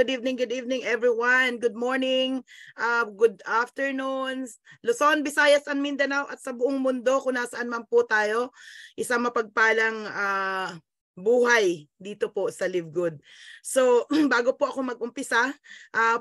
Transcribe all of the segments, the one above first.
good evening everyone. Good morning, good afternoons. Luzon, Visayas, and Mindanao at sa buong mundo kung nasaan man po tayo. Isang mapagpalang buhay dito po sa Live Good. So, bago po ako mag-umpisa,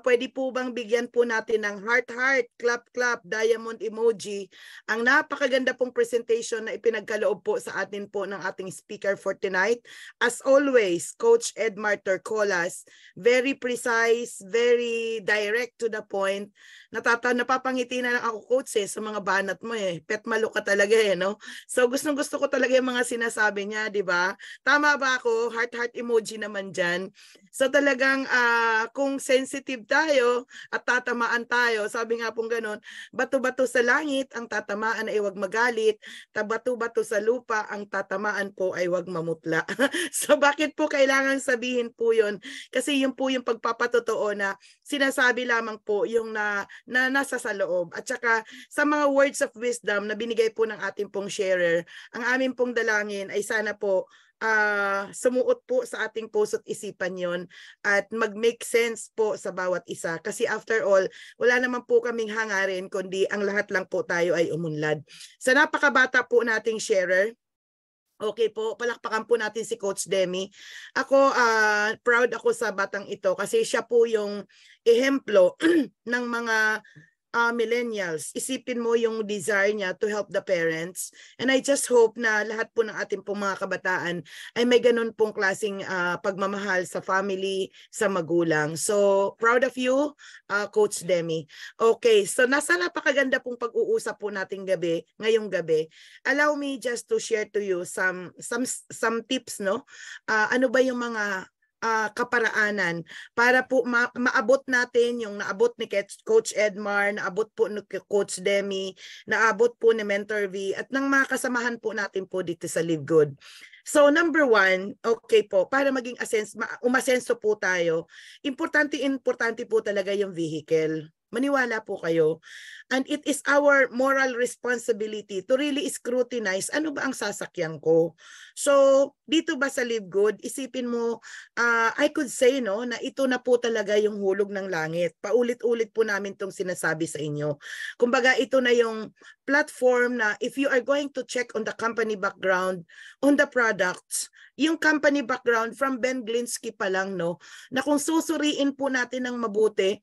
pwede po bang bigyan po natin ng heart, clap, diamond emoji, ang napakaganda pong presentation na ipinagkaloob po sa atin po ng ating speaker for tonight. As always, Coach Edmar Torcolas, very precise, very direct to the point. Napapangiti na lang ako, Coach, sa mga banat mo Pet malo ka talaga no? So, gustong-gusto ko talaga yung mga sinasabi niya, di ba? Tama ba ako? Heart emoji naman dyan. So talagang kung sensitive tayo at tatamaan tayo, sabi nga pong ganun, bato-bato sa langit, ang tatamaan ay huwag magalit, bato-bato sa lupa, ang tatamaan po ay huwag mamutla. So bakit po kailangan sabihin po yun? Kasi yun po yung pagpapatotoo na sinasabi lamang po yung na nasa sa loob. At saka sa mga words of wisdom na binigay po ng ating pong sharer, ang aming pong dalangin ay sana po sumuot po sa ating puso't isipan yon at mag-make sense po sa bawat isa. Kasi after all, wala naman po kaming hangarin kundi ang lahat lang po tayo ay umunlad. Sa napakabata po nating sharer, okay po, palakpakan po natin si Coach Demi. Ako, proud ako sa batang ito kasi siya po yung ehemplo ng mga millennials. Isipin mo yung desire niya to help the parents. And I just hope na lahat po ng ating pong mga kabataan ay may ganun pong klaseng pagmamahal sa family, sa magulang. So, proud of you, Coach Demi. Okay, so nasa napakaganda pong pag-uusap po nating ngayong gabi. Allow me just to share to you some tips, no? Ano ba yung mga kaparaanan para po maabot natin yung naabot ni Coach Edmar, naabot po ni Coach Demi, naabot po ni Mentor V at ng mga kasamahan po natin po dito sa Live Good. So number one, okay po, para maging umasenso po tayo, importante po talaga yung vehicle. Maniwala po kayo. And it is our moral responsibility to really scrutinize ano ba ang sasakyan ko. So, dito ba sa Live Good, isipin mo, I could say no, na ito na po talaga yung hulog ng langit. Paulit-ulit po namin itong sinasabi sa inyo. Kumbaga, ito na yung platform na if you are going to check on the company background, on the products, yung company background from Ben Glinsky pa lang, no, na kung susuriin po natin ng mabuti,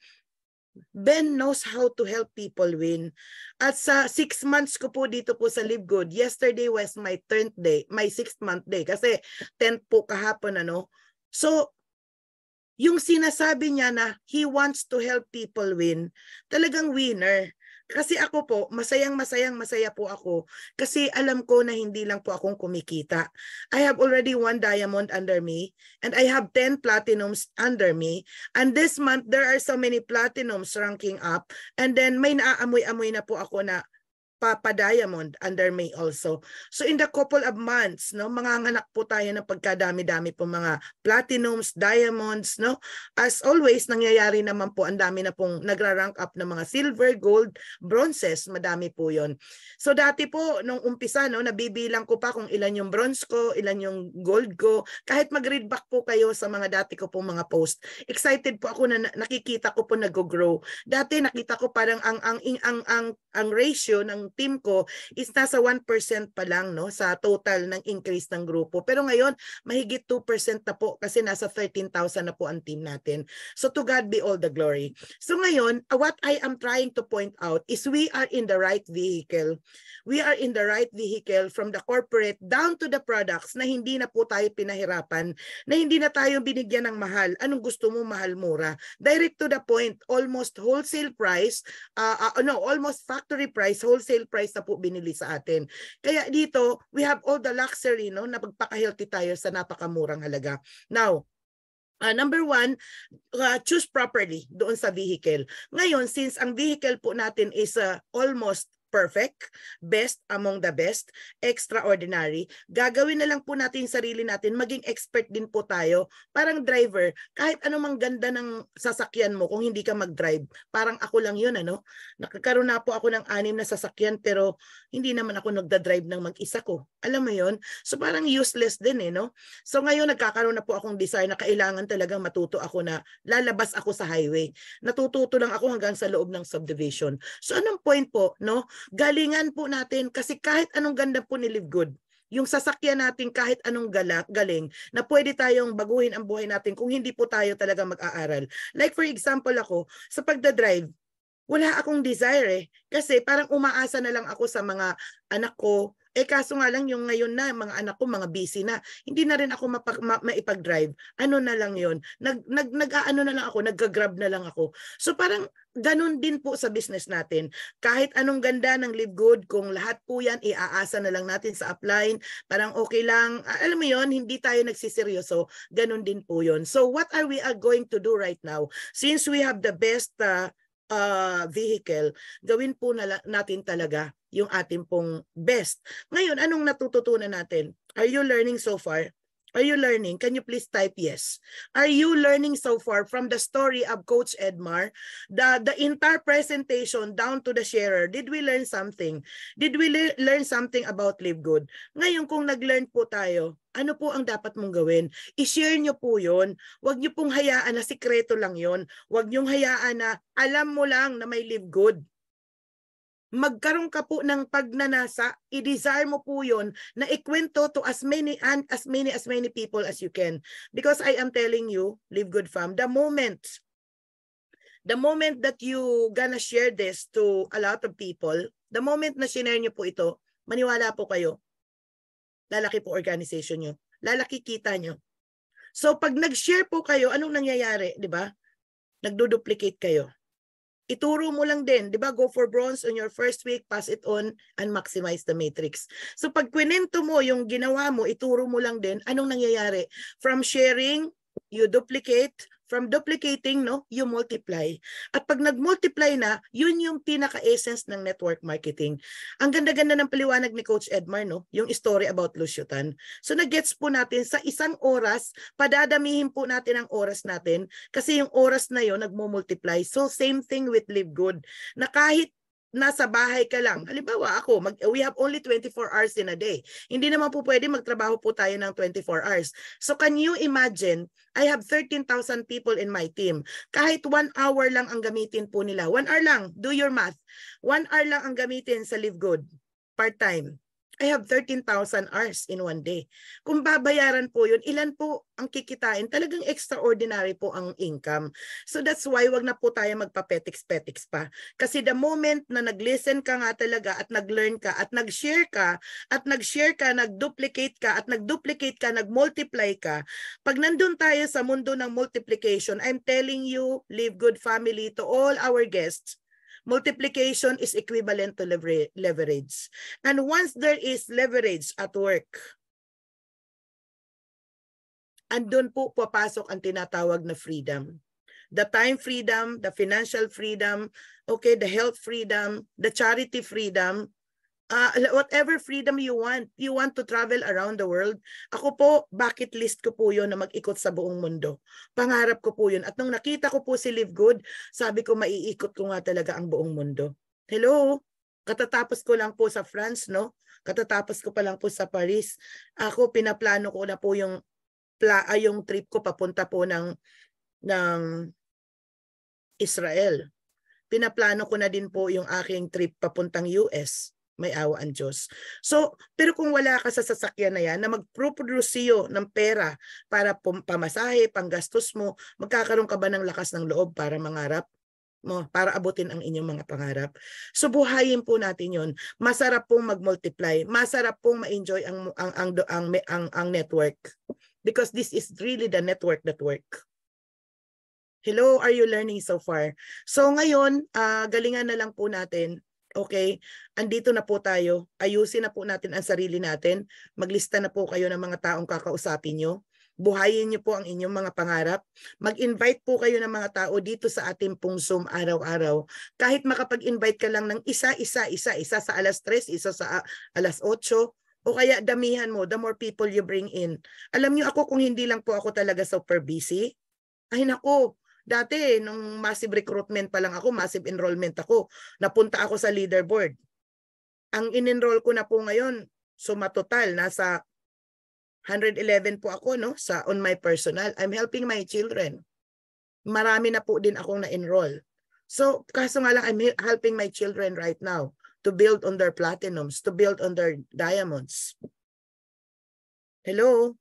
Ben knows how to help people win. At sa 6 months ko po dito po sa Live Good, yesterday was my 10th day, my 6th month day, kasi 10th po kahapon, ano. So, yung sinasabi niya na he wants to help people win, talagang winner. Kasi ako po, masaya po ako kasi alam ko na hindi lang po akong kumikita. I have already 1 diamond under me and I have 10 platinums under me. And this month, there are so many platinums ranking up. And then may naaamoy-amoy na po ako na Diamond under me also. So in the couple of months, no, manganganak po tayo ng pagkadami-dami po mga platinums, diamonds, no. As always, nangyayari naman po ang dami na pong nagra-rank up ng mga silver, gold, bronzes, madami po 'yon. So dati po nung umpisa, no, nabibilang ko pa kung ilan yung bronze ko, ilan yung gold ko. Kahit mag-read back po kayo sa mga dati ko pong mga post. Excited po ako na nakikita ko po nag-grow. Dati nakita ko parang ang ratio ng team ko is nasa 1% pa lang, no, sa total ng increase ng grupo. Pero ngayon, mahigit 2% na po kasi nasa 13,000 na po ang team natin. So to God be all the glory. So ngayon, what I am trying to point out is we are in the right vehicle. We are in the right vehicle from the corporate down to the products na hindi na po tayo pinahirapan, na hindi na tayo binigyan ng mahal. Anong gusto mo, mahal, mura? Direct to the point, almost wholesale price, almost factory price, wholesale price na po binili sa atin. Kaya dito, we have all the luxury, no, na pagpaka-healthy tayo sa napakamurang halaga. Now, number one, choose properly doon sa vehicle. Ngayon, since ang vehicle po natin is almost perfect, best among the best, extraordinary. Gagawin na lang po natin yung sarili natin, maging expert din po tayo. Parang driver, kahit anumang ganda ng sasakyan mo kung hindi ka mag-drive, parang ako lang yun, ano? Nakakaroon na po ako ng 6 na sasakyan pero hindi naman ako nagda-drive ng mag-isa ko. Alam mo yun? So parang useless din no? So ngayon nagkakaroon na po akong desire na kailangan talagang matuto ako na lalabas ako sa highway. Natututo lang ako hanggang sa loob ng subdivision. So anong point po, no? Galingan po natin kasi kahit anong ganda po ni Live Good, yung sasakyan natin kahit anong galing na pwede tayong baguhin ang buhay natin kung hindi po tayo talaga mag-aaral. Like for example ako, sa pagdadrive, wala akong desire kasi parang umaasa na lang ako sa mga anak ko. Kaso nga lang yung ngayon na mga anak ko mga busy na. Hindi na rin ako maipag-drive. Ano na lang yon. Nag-aano na lang ako, nagga-grab na lang ako. So parang ganun din po sa business natin. Kahit anong ganda ng Live Good, kung lahat po yan iaasa na lang natin sa upline, parang okay lang. Alam mo yon, hindi tayo nagsiseryoso. Ganun din po yon. So what are we going to do right now? Since we have the best vehicle, gawin po natin talaga yung ating pong best. Ngayon, anong natututunan natin? Are you learning so far? Are you learning? Can you please type yes? Are you learning so far from the story of Coach Edmar? The entire presentation down to the sharer, did we learn something? Did we learn something about Live Good? Ngayon, kung nag-learn po tayo, ano po ang dapat mong gawin? I-share nyo po yun. Huwag nyo pong hayaan na sikreto lang yun. Huwag nyong hayaan na alam mo lang na may Live Good. Magkaroon ka po ng pagnanasa, i-desire mo po yun na ikwento to as many people as you can. Because I am telling you, Live Good Fam, the moment that you gonna share this to a lot of people, the moment na share nyo po ito, maniwala po kayo, lalaki po organization nyo, lalaki kita nyo. So pag nag-share po kayo, anong nangyayari, di ba? Nagdo-duplicate kayo. Ituro mo lang din, di ba? Go for bronze on your first week, pass it on, and maximize the matrix. So pag kwento mo yung ginawa mo, ituro mo lang din, anong nangyayari? From sharing, you duplicate. From duplicating, no, you multiply. At pag nag-multiply na, yun yung pinaka-essence ng network marketing. Ang ganda-ganda ng paliwanag ni Coach Edmar, no, yung story about Luciutan. So nag-gets po natin sa isang oras, padadamihin po natin ang oras natin kasi yung oras na yun nagmo-multiply. So same thing with Live Good. Na kahit nasa bahay ka lang. Halimbawa ako, we have only 24 hours in a day. Hindi naman po pwede magtrabaho po tayo ng 24 hours. So can you imagine, I have 13,000 people in my team. Kahit 1 hour lang ang gamitin po nila. 1 hour lang, do your math. 1 hour lang ang gamitin sa Live Good, part-time. I have 13,000 hours in 1 day. Kung babayaran po yun, ilan po ang kikitain? Talagang extraordinary po ang income. So that's why wag na po tayo magpa-petiks-petiks pa. Kasi the moment na nag-listen ka nga talaga at nag-learn ka at nag-share ka, nag-duplicate ka, nag-multiply ka, pag nandun tayo sa mundo ng multiplication, I'm telling you, Live Good family, to all our guests, multiplication is equivalent to leverage. And once there is leverage at work, andun po papasok ang tinatawag na freedom. The time freedom, the financial freedom, okay, the health freedom, the charity freedom, whatever freedom you want to travel around the world. Ako po, bucket list ko po yun na mag-ikot sa buong mundo. Pangarap ko po yun. At nung nakita ko po si Live Good, sabi ko maiikot ko nga talaga ang buong mundo. Hello? Katatapos ko lang po sa France, no? Katatapos ko pa lang po sa Paris. Ako, pinaplano ko na po yung trip ko papunta po ng Israel. Pinaplano ko na din po yung aking trip papuntang US. May awa ang Diyos. So, pero kung wala ka sa sasakyan na yan, na mag-produce ng pera para pamasahe, panggastos mo, magkakaroon ka ba ng lakas ng loob para mangarap mo, para abutin ang inyong mga pangarap? So, buhayin po natin yon. Masarap pong mag-multiply. Masarap pong ma-enjoy ang network. Because this is really the network that work. Hello, are you learning so far? So, ngayon, galingan na lang po natin. Okay, andito na po tayo. Ayusin na po natin ang sarili natin. Maglista na po kayo ng mga taong kakausapin nyo. Buhayin niyo po ang inyong mga pangarap. Mag-invite po kayo ng mga tao dito sa ating pong Zoom araw-araw. Kahit makapag-invite ka lang ng isa sa alas 3, isa sa alas 8, o kaya damihan mo, the more people you bring in. Alam niyo ako, kung hindi lang po ako talaga super busy, ay nako, dati nung massive recruitment pa lang ako, massive enrollment ako, napunta ako sa leaderboard. Ang in-enroll ko na po ngayon, suma total, nasa 111 po ako, no, on my personal. I'm helping my children. Marami na po din akong na-enroll. So, kaso nga lang, I'm helping my children right now to build on their platinums, to build on their diamonds. Hello?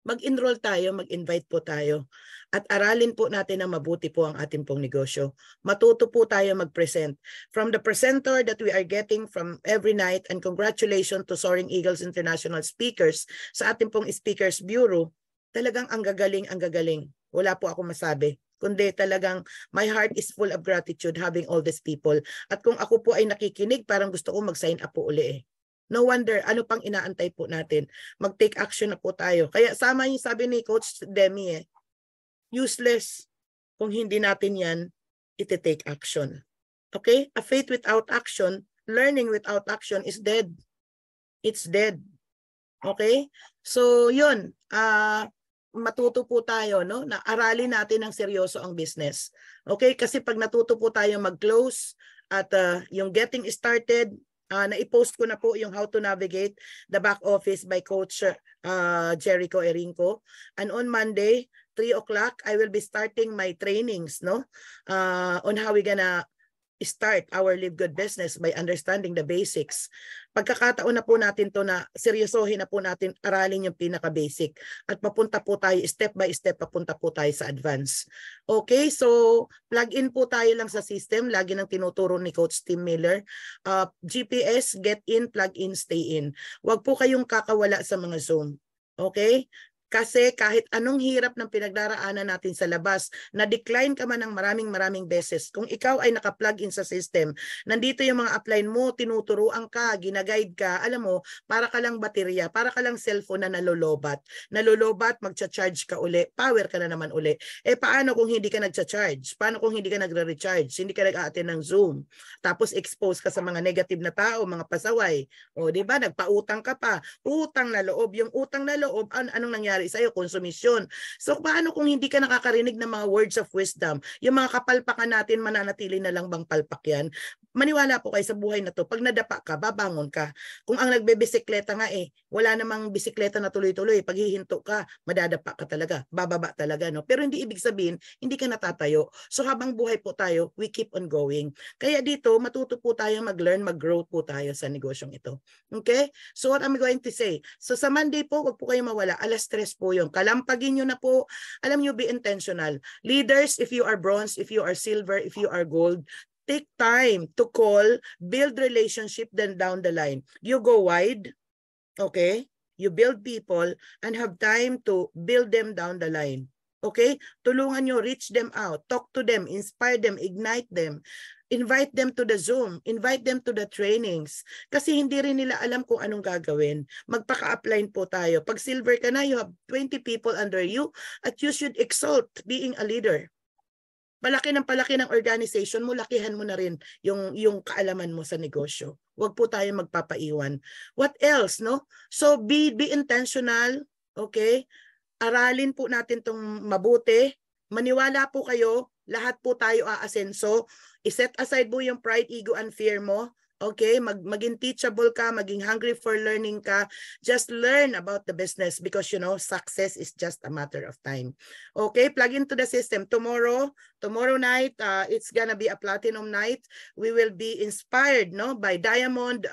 Mag-enroll tayo, mag-invite po tayo. At aralin po natin na mabuti po ang ating pong negosyo. Matuto po tayo mag-present. From the presenter that we are getting from every night, and congratulations to Soaring Eagles International Speakers sa ating pong Speakers Bureau, talagang ang gagaling, ang gagaling. Wala po ako masabi. Kundi talagang my heart is full of gratitude having all these people. At kung ako po ay nakikinig, parang gusto ko mag-sign up po uli eh. No wonder, ano pang inaantay po natin? Mag-take action na po tayo. Kaya sama yung sabi ni Coach Demi useless kung hindi natin yan iti-take action. Okay? A faith without action, learning without action is dead. It's dead. Okay? So yun, matuto po tayo, no? Na aralin natin ng seryoso ang business. Okay? Kasi pag natuto po tayo mag-close at yung getting started, na-post ko na po yung How to Navigate the Back Office by Coach Jericho Erinco. And on Monday, 3 o'clock, I will be starting my trainings, no? On how we gonna start our Live Good business by understanding the basics. Pagkakataon na po natin to na seryosohin na po natin, aralin yung pinaka-basic. At papunta po tayo, step by step, papunta po tayo sa advance. Okay, so plug in po tayo lang sa system. Lagi nang tinuturo ni Coach Tim Miller. GPS, get in, plug in, stay in. Huwag po kayong kakawala sa mga Zoom. Okay? Kasi kahit anong hirap ng pinagdaraanan natin sa labas, na-decline ka man ng maraming beses, kung ikaw ay naka-plug in sa system, nandito yung mga upline mo, tinuturuan ka, ginaguide ka, alam mo, para ka lang baterya, para ka lang cellphone na nalolobat. Nalolobat, magcha-charge ka uli, power ka na naman uli. Eh paano kung hindi ka nagcha-charge? Paano kung hindi ka nagre-recharge? Hindi ka nag-a-attend ng Zoom? Tapos expose ka sa mga negative na tao, mga pasaway. O di ba, nagpautang ka pa. Utang na loob. Yung utang na loob, anong nangyari sa'yo? Konsumisyon. So paano kung hindi ka nakakarinig ng mga words of wisdom? Yung mga kapalpakan natin, mananatili na lang bang palpak yan? Maniwala po kayo sa buhay na to. Pag nadapa ka, babangon ka. Kung ang nagbebisikleta nga wala namang bisikleta na tuloy-tuloy. Pag hihinto ka, madadapa ka talaga. Bababa talaga, no? Pero hindi ibig sabihin, hindi ka natatayo. So habang buhay po tayo, we keep on going. Kaya dito, matuto po tayo mag-learn, mag-grow po tayo sa negosyong ito. Okay? So what I'm going to say? So sa Monday po, wag po kayo mawala. Alas 3 po yung kalampagin nyo na po. Alam nyo, be intentional. Leaders, if you are bronze, if you are silver, if you are gold, take time to call, build relationship, then down the line. You go wide, okay? You build people and have time to build them down the line. Okay? Tulungan nyo, reach them out, talk to them, inspire them, ignite them. Invite them to the Zoom, invite them to the trainings. Kasi hindi rin nila alam kung anong gagawin. Magpaka-upline po tayo. Pag silver ka na, you have 20 people under you at you should exalt being a leader. Palaki ng organization mo, lakihan mo na rin yung kaalaman mo sa negosyo. Huwag po tayo magpapaiwan. What else, no? So be intentional, okay? Aralin po natin tong mabuti. Maniwala po kayo, lahat po tayo aasenso. I-set aside mo yung pride, ego, and fear mo. Okay, maging teachable ka, maging hungry for learning ka. Just learn about the business because you know success is just a matter of time. Okay, plug into the system. Tomorrow night, it's gonna be a platinum night. We will be inspired, no, by Diamond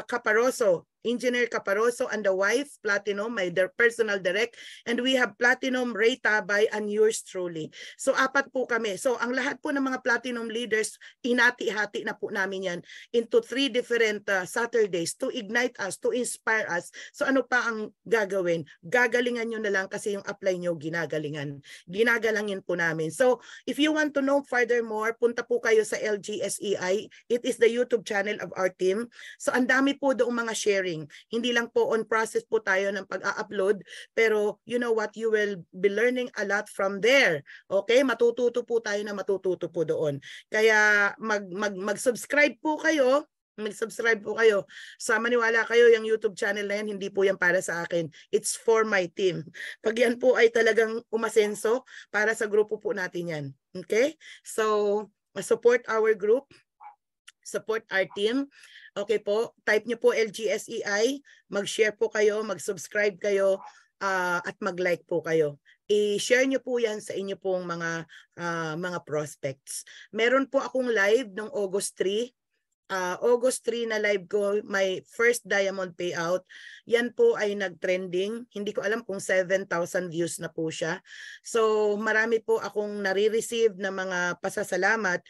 Caparoso. Engineer Caparoso and the wife, Platinum, my personal direct, and we have Platinum Rita by and yours truly. So 4 po kami. So ang lahat po ng mga Platinum leaders, hinati-hati na po namin yan into 3 different Saturdays to ignite us, to inspire us. So ano pa ang gagawin? Gagalingan nyo na lang kasi yung apply nyo ginagalingan. Ginagalangin po namin. So if you want to know furthermore, punta po kayo sa LGSEI. It is the YouTube channel of our team. So ang dami po doong mga sharing. sharing. Hindi lang po on process po tayo ng pag-a-upload, pero you know what, you will be learning a lot from there. Okay? Matututo po tayo na matututo po doon. Kaya mag-subscribe po kayo. Mag-subscribe po kayo. Sa maniwala kayo, yung YouTube channel na yan, hindi po yan para sa akin. It's for my team. Pag yan po ay talagang umasenso, para sa grupo po natin yan. Okay? So, support our group. Support our team. Okay po, type nyo po LGSEI, mag-share po kayo, mag-subscribe kayo, at mag-like po kayo. I-share nyo po yan sa inyo pong mga prospects. Meron po akong live noong August 3. August 3 na live ko, my first diamond payout. Yan po ay nag-trending. Hindi ko alam kung 7,000 views na po siya. So marami po akong nare-receive na mga pasasalamat.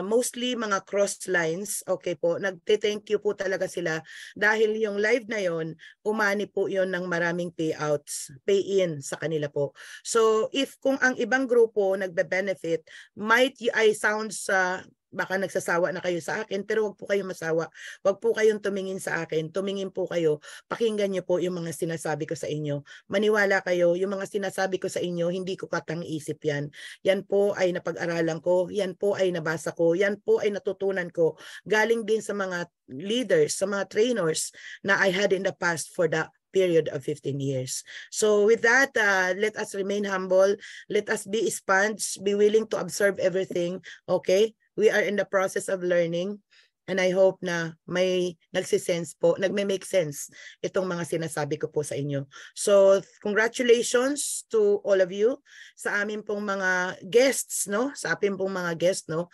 Mostly mga cross lines. Okay po, nagte-thank you po talaga sila dahil yung live na yon, umani po yon ng maraming payouts, pay-in sa kanila po. So if kung ang ibang grupo nagbe-benefit, might I sound sa baka nagsasawa na kayo sa akin, pero wag po kayong masawa. Wag po kayong tumingin sa akin. Tumingin po kayo. Pakinggan niyo po yung mga sinasabi ko sa inyo. Maniwala kayo, yung mga sinasabi ko sa inyo, hindi ko katang-isip yan. Yan po ay napag-aralan ko. Yan po ay nabasa ko. Yan po ay natutunan ko. Galing din sa mga leaders, sa mga trainers na I had in the past for the period of 15 years. So with that, let us remain humble. Let us be sponge, be willing to observe everything. Okay? We are in the process of learning, and I hope na may nagsisense po, nagme-make sense itong mga sinasabi ko po sa inyo. So congratulations to all of you sa amin pong mga guests, no? Sa amin pong mga guests, no?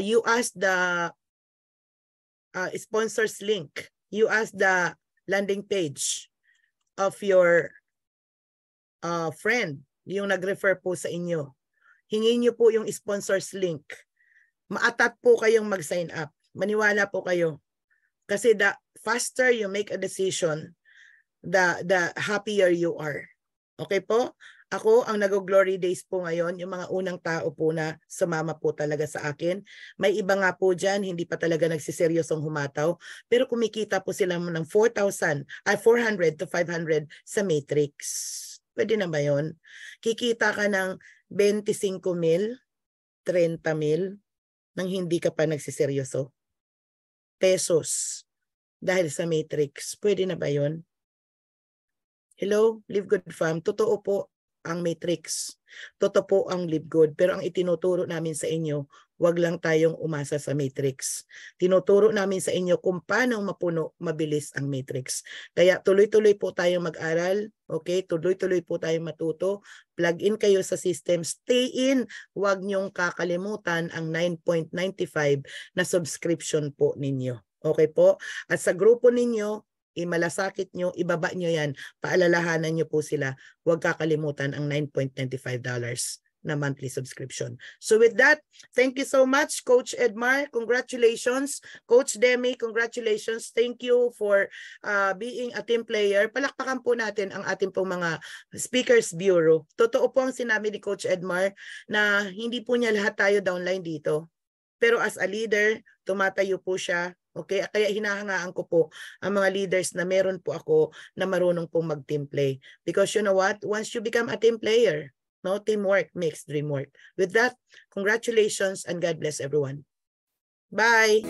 You asked the sponsors link. You asked the landing page of your friend, yung nag-refer po sa inyo. Hingin niyo po yung sponsors link. Maatat po kayong mag-sign up. Maniwala po kayo. Kasi the faster you make a decision, the happier you are. Okay po? Ako, ang nag-glory days po ngayon, yung mga unang tao po na sumama po talaga sa akin. May iba nga po dyan, hindi pa talaga nagsiseryosong humataw. Pero kumikita po sila ng 400 to 500 sa Matrix. Pwede na ba yun? Kikita ka ng 25,000, 30,000, nang hindi ka pa nagsiseryoso. Pesos. Dahil sa Matrix. Pwede na ba yun? Hello, Live Good Fam. Totoo po ang Matrix. Totoo po ang Live Good. Pero ang itinuturo namin sa inyo, wag lang tayong umasa sa Matrix. Tinuturo namin sa inyo kung paano mapuno, mabilis ang Matrix. Kaya tuloy-tuloy po tayong mag-aral. Okay? Tuloy-tuloy po tayong matuto. Plug in kayo sa system. Stay in. Huwag niyong kakalimutan ang 9.95 na subscription po ninyo. Okay po? At sa grupo ninyo, imalasakit nyo, ibaba nyo yan, paalalahanan nyo po sila, huwag kakalimutan ang $9.95 na monthly subscription. So with that, thank you so much, Coach Edmar. Congratulations. Coach Demi, congratulations. Thank you for being a team player. Palakpakan po natin ang ating pong mga Speakers Bureau. Totoo po ang sinabi ni Coach Edmar na hindi po niya lahat tayo downline dito. Pero as a leader, tumatayo po siya. Okay, kaya hinahangaan ko po ang mga leaders na meron po ako na marunong pong mag-team play. Because you know what? Once you become a team player, no, teamwork makes dream work. With that, congratulations and God bless everyone. Bye!